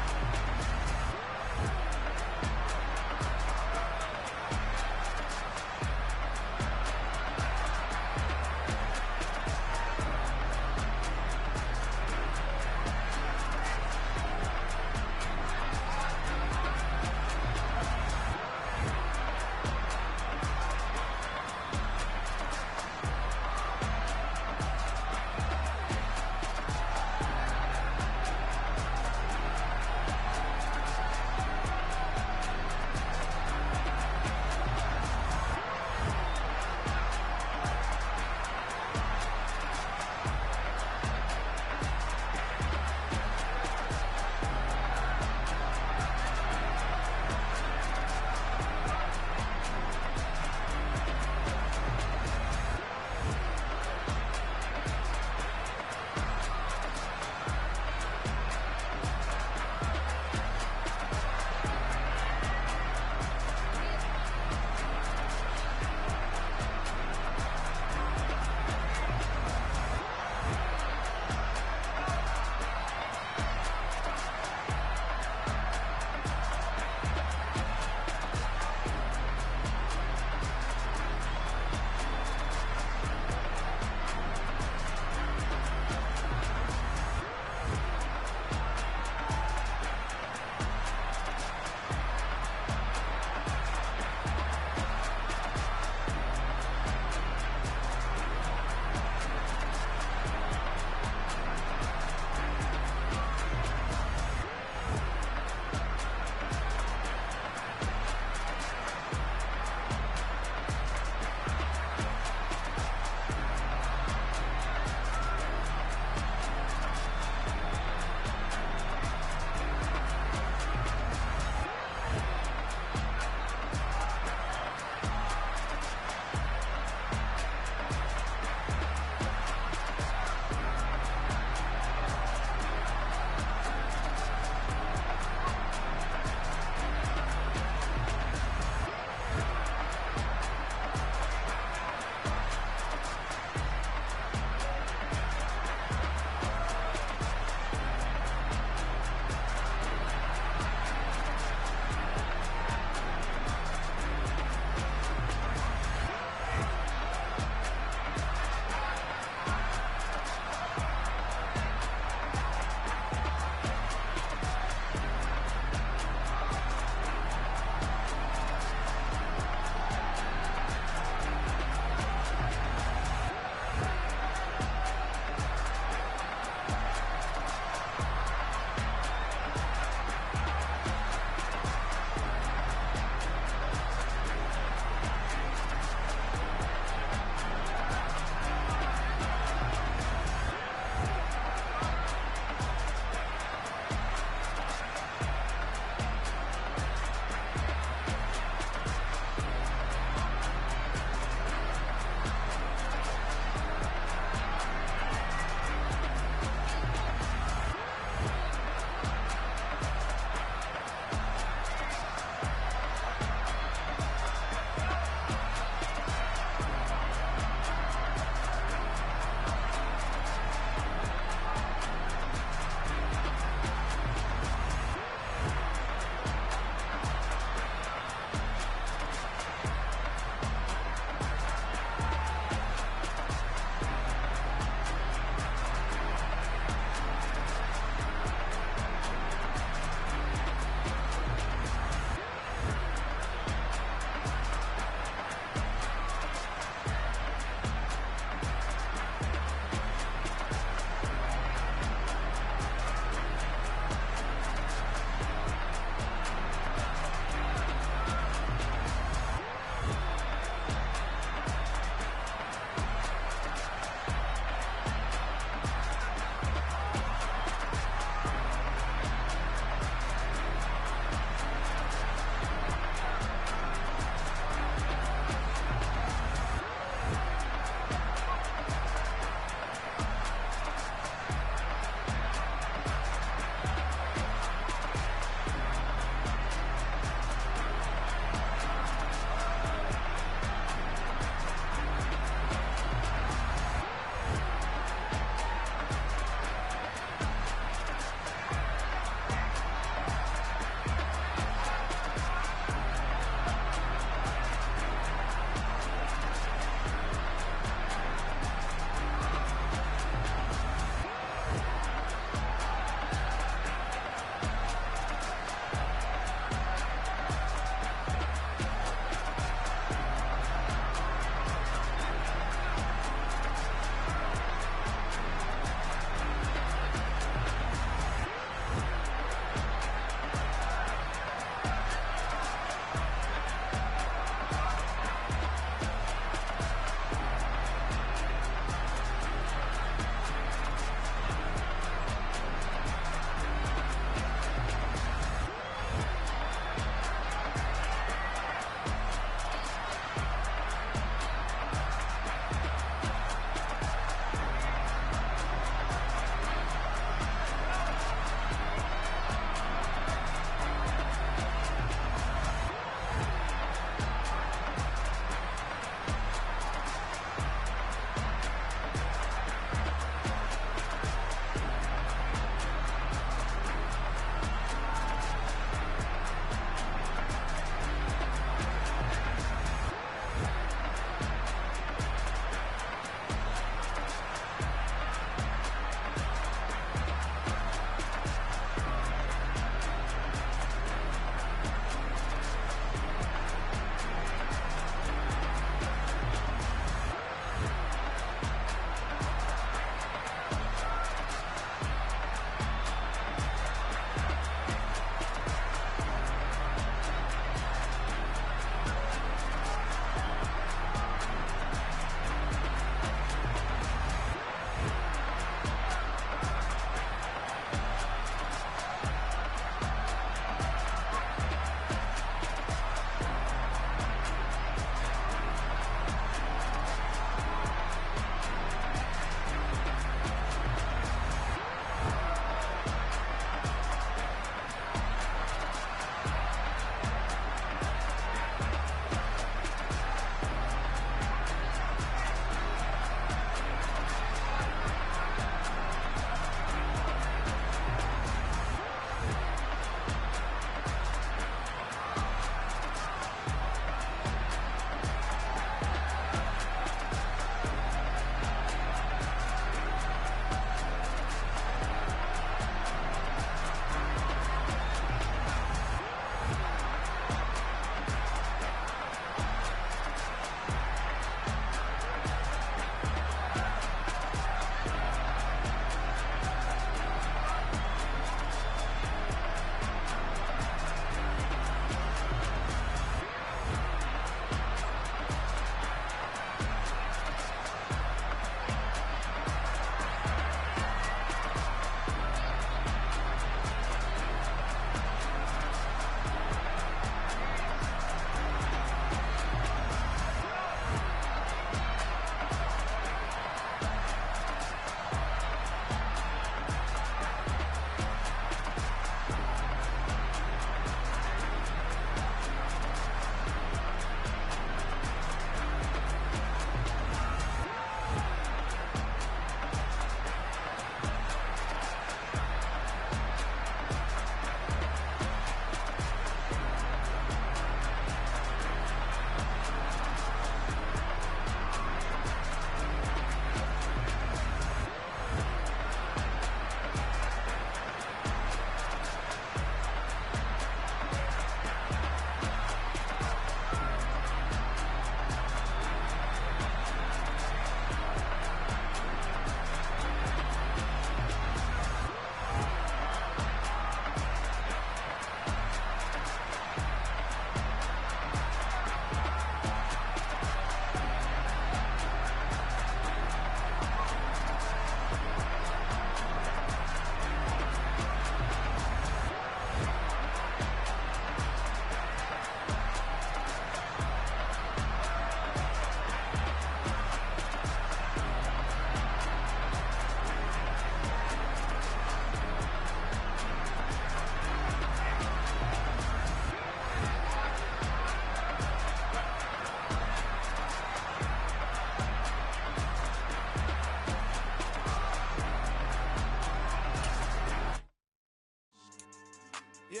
Yeah.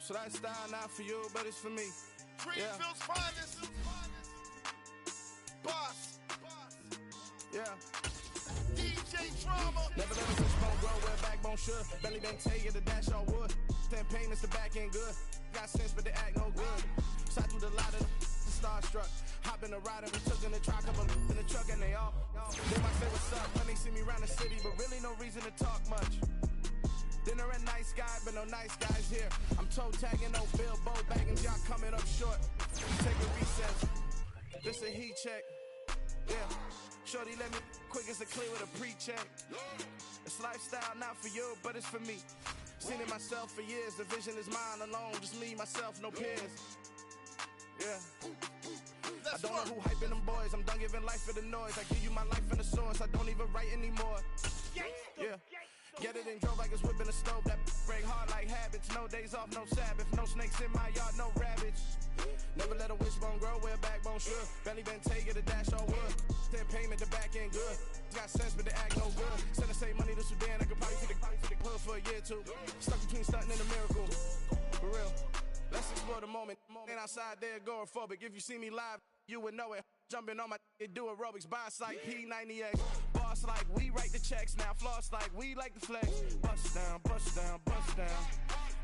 So that style not for you, but it's for me. Greenfield's finest. Boss. Yeah. DJ Drama. Never let a wishbone grow where a backbone should. Belly been take the dash all wood. Then pain is the back end good. Got sense, but they act no good. Shot through the lot of the starstruck. Hop in the ride and we took in the truck. Couple in the truck and they all. They might say what's up when they see me around the city, but really no reason to talk much. Dinner at Nice Guy, but no nice guys here. I'm toe tagging, no Bilbo bagging, y'all coming up short. Take a recess. This a heat check. Yeah. Shorty let me quick as a clear with a pre-check. It's lifestyle not for you, but it's for me. Seen it myself for years. The vision is mine alone. Just me, myself, no peers. Yeah. I don't know who hyping them boys. I'm done giving life for the noise. I give you my life in the source. I don't even write anymore. Yeah. Get it and drove like it's whipping a stove. That break hard like habits. No days off, no Sabbath. No snakes in my yard, no rabbits. Never let a wishbone grow where a backbone should. Belly been take the dash all wood. Then payment, the back end good. Got sense, but they act no good. Send the same money to Sudan. I could probably see the hood for a year or two. Stuck between stunting and a miracle. For real. Let's explore the moment. Ain't outside there agoraphobic. If you see me live, you would know it. Jumping on my do aerobics, boss like P90X. Boss like we write the checks now. Floss like we like the flex. Bust down, bust down, bust down.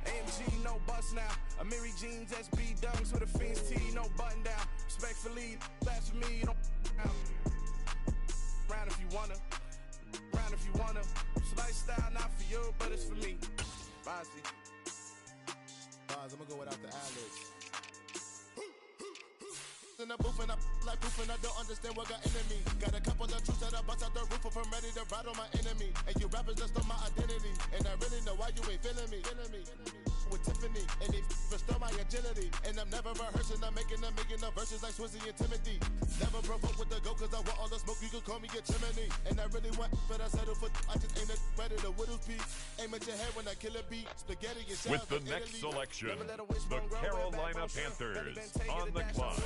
AMG, no bust now. Amiri jeans, SB dunks with a Fiends T, no button down. Respectfully, that's for me, you don't round if you wanna. Round if you wanna. It's lifestyle not for you, but it's for me. Bossy. I'm gonna go without the ad-libs. In the booth and I like proof and I don't understand what got into me. Got a couple of troops that I bust out the roof if I'm ready to ride on my enemy. And you rappers just stole my identity, and I really know why you ain't feeling me. With Tiffany, and they restore my agility. And I'm never rehearsing, I'm making a million of verses like Swizzy and Timothy. Never provoke with the go, cause I want all the smoke, you can call me a chimney. And I really want, but I settle for, I just ain't ready to whittle piece. Aim at your head when I kill a beat, spaghetti and with the next selection, the Carolina Panthers on the clock.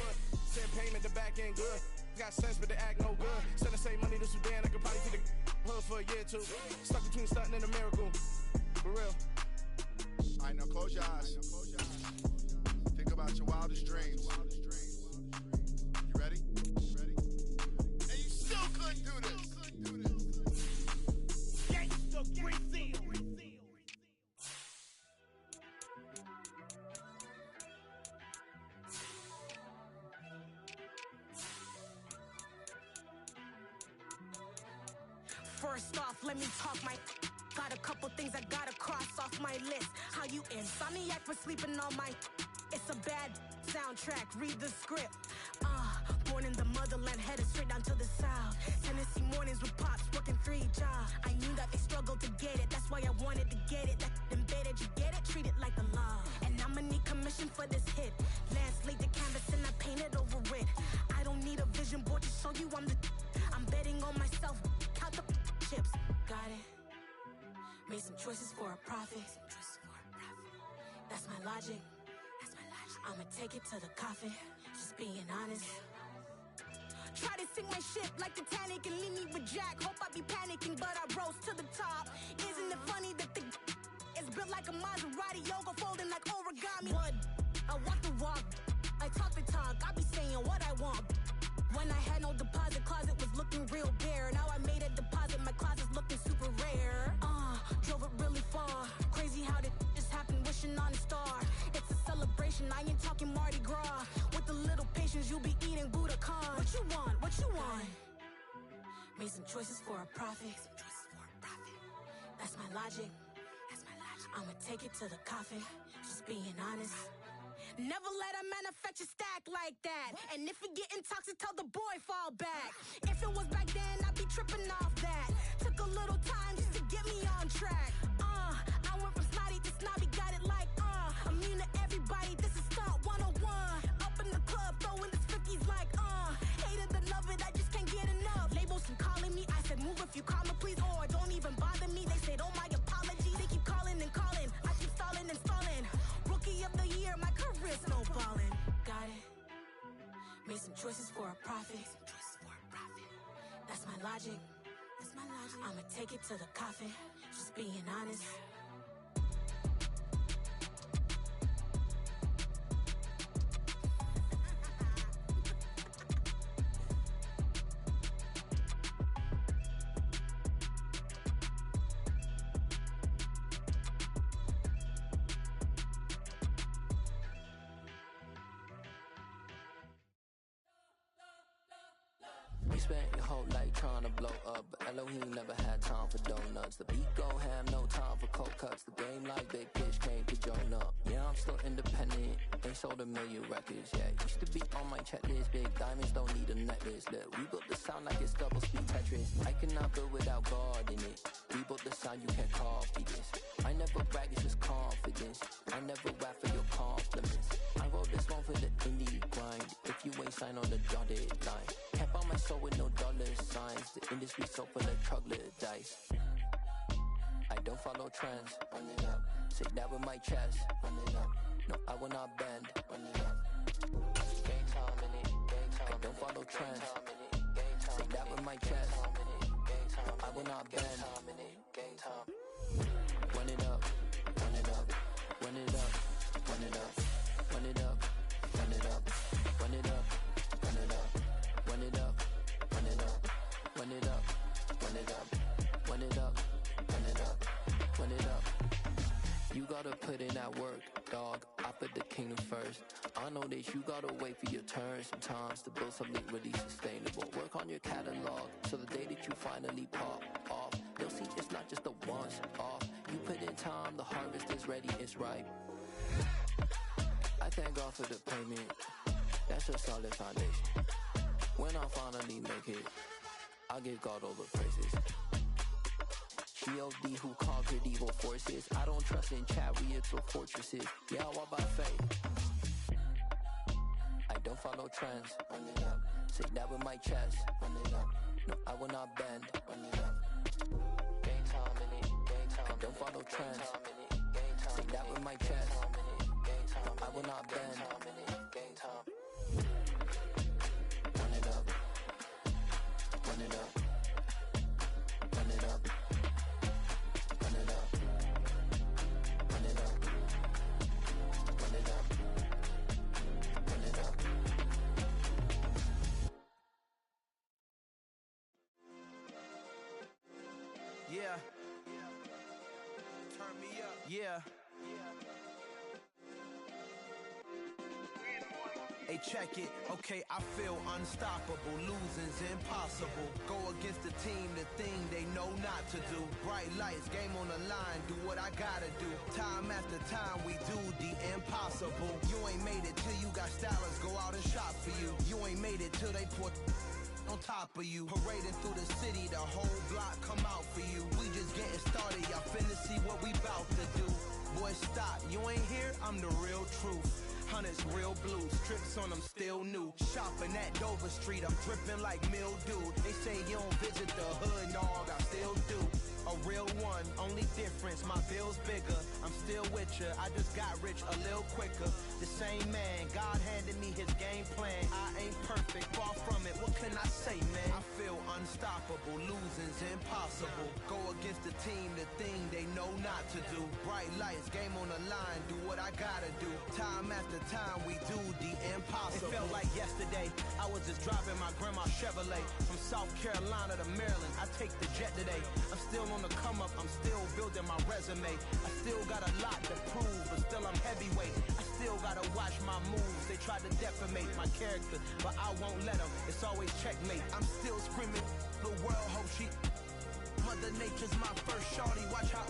Send payment, the back end good. Got sense, but they act no good. Send the same money to Sudan. I could probably see the hood for a year or two. Stuck between stunting and a miracle. For real. Alright, now close your eyes. Think about your wildest dreams. You ready? And you still couldn't do this. Gangsta Brazil. First off, let me talk my. Got a couple things I gotta cross off my list. How you insomniac for sleeping on my. It's a bad soundtrack, read the script. Born in the motherland, headed straight down to the south. Tennessee mornings with pops, working 3 jobs. I knew that they struggled to get it, that's why I wanted to get it. That embedded, you get it, treat it like the law. And I'ma need commission for this hit. Lance laid the canvas and I painted over it. I don't need a vision board to show you I'm the. I'm betting on myself, count the chips. Got it. Made some choices for a profit. That's my logic. I'ma take it to the coffin. Just being honest. Try to sink my ship like Titanic and leave me with Jack. Hope I be panicking, but I rose to the top. Isn't it funny that the is built like a Maserati, yoga folding like origami? What? I walk the walk. I talk the talk. I be saying what I want. When I had no deposit, closet was looking real bare. Now I made a deposit, my closet's looking super rare. Drove it really far. Crazy how did this happen, wishing on a star. It's a celebration, I ain't talking Mardi Gras. With a little patience, you'll be eating Budokan. What you want? What you want? Made some choices for a profit. That's my logic. I'ma take it to the coffin. Just being honest. Never let a manufacture stack like that. And if it getting toxic, tell the boy fall back. If it was back then, I'd be tripping off that. Took a little time just to get me on track. I went from snotty to snobby, got it like immune to everybody, this is stunt 101. Up in the club, throwing this 50s like hate it, love it, I just can't get enough. Labels keep calling me, I said move if you call me please, or don't even bother me. They said oh my apology, they keep calling and calling. I keep stalling and stalling. Rookie of the year, my career snowballing. Got it. Made some choices for a profit. That's my logic. I'ma take it to the coffin. Just being honest. spent your whole life trying to blow up, but Elohim never had time for donuts. The beat go ham, no time for cold cuts. The game like big bitch came to join up. Yeah, I'm still independent, ain't sold a million records yet. Used to be on my checklist, big diamonds don't need a necklace. Look, we built the sound like it's double speed Tetris. I cannot build without God in it. We built the sound, you can't copy this. I never brag, it's just confidence. I never rap for your compliments. I wrote this one for the indie grind. If you ain't signed on the dotted line, can't buy my soul with no dollar signs. The industry so full of troglodytes. I don't follow trends. Run it up. Say that with my chest. Run it up. No, I will not bend. Run it up. Game time in it. Game time. I don't follow trends. Say that with my chest. I will not bend. Game time. Run it up. Run it up. Run it up. Run it up. Run it up. Run it up. Run it up. Run it up. Run it up. Run it up. Run it up. Run it up. Run it up. Run it up. Run it up. You gotta put in that work, dog. I put the kingdom first. I know that you gotta wait for your turn sometimes to build something really sustainable. Work on your catalog, so the day that you finally pop off, you'll see it's not just a once off. You put in time, the harvest is ready, it's ripe. I thank God for the payment. That's a solid foundation. When I finally make it, I give God all the praises. G.O.D. who conquered evil forces. I don't trust in chariots or fortresses. Yeah, I walk by faith. I don't follow trends. Run it up. Say that with my chest. Run it up. No, I will not bend. Run it up. Game time in it. Game time. I don't follow trends. Say that with my chest. I will not bend. Game time. Run it up. Run it up. Run it up. Run it up. Run it up. Run it up. Run it up. Yeah. Turn me up. Yeah. Hey, check it. Okay, I feel unstoppable. Losing's impossible. Go against the team, the thing they know not to do. Bright lights, game on the line. Do what I gotta do. Time after time, we do the impossible. You ain't made it till you got stylists go out and shop for you. You ain't made it till they put on top of you. Parading through the city, the whole block come out for you. We just getting started, y'all finna see what we bout to do. Boy, stop, you ain't here, I'm the real truth. Hunters, real blue, strips on them still new. Shopping at Dover Street, I'm dripping like mildew. They say you don't visit the hood, dog, I still do. A real one, only difference, my bill's bigger. I'm still with ya, I just got rich a little quicker. The same man, God handed me his game plan. I ain't perfect, far from it, what can I say, man? I feel unstoppable, losing's impossible. Go against the team, the thing they know not to do. Bright lights, game on the line, do what I gotta do. Time after time, we do the impossible. It felt like yesterday, I was just driving my grandma's Chevrolet. From South Carolina to Maryland, I take the jet today. I'm still on the come up, I'm still building my resume. I still got a lot to prove, but still I'm heavyweight. I still gotta watch my moves. They try to defamate my character, but I won't let them. It's always checkmate. I'm still screaming, the world hope she. Mother Nature's my first shorty, watch how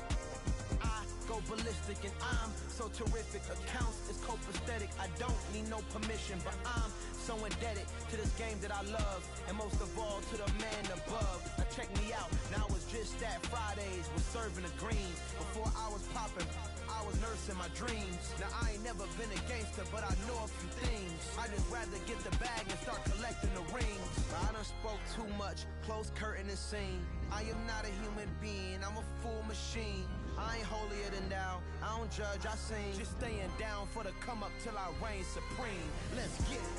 I go ballistic and I'm so terrific. Accounts is copacetic, I don't need no permission, but I'm so indebted to this game that I love, and most of all to the man above. Now check me out, now it's just that Fridays was serving the greens. Before I was popping, I was nursing my dreams. Now I ain't never been a gangster, but I know a few things. I just rather get the bag and start collecting the rings. I done spoke too much, close curtain and scene. I am not a human being, I'm a full machine. I ain't holier than thou, I don't judge, I sing. Just staying down for the come up till I reign supreme. Let's get it.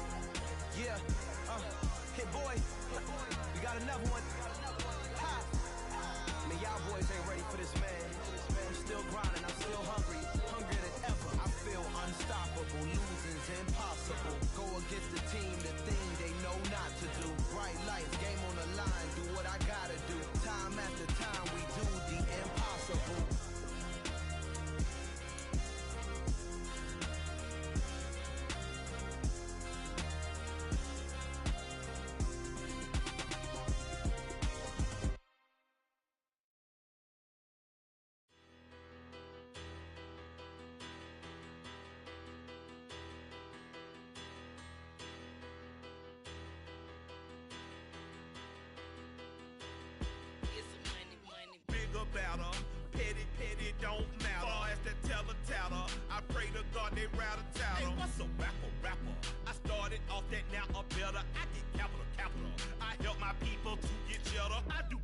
Yeah, hit boy, we got another one. Ha! Man, y'all boys ain't ready for this, man. I'm still grinding, I'm still hungry, hungrier than ever. I feel unstoppable, losing's impossible. Go against the team, the thing they know not to do. Bright lights, game on the line, do what I gotta do. Time after time, we do the impossible. thought that now I'm better. I get capital. I help my people to get cheddar. I do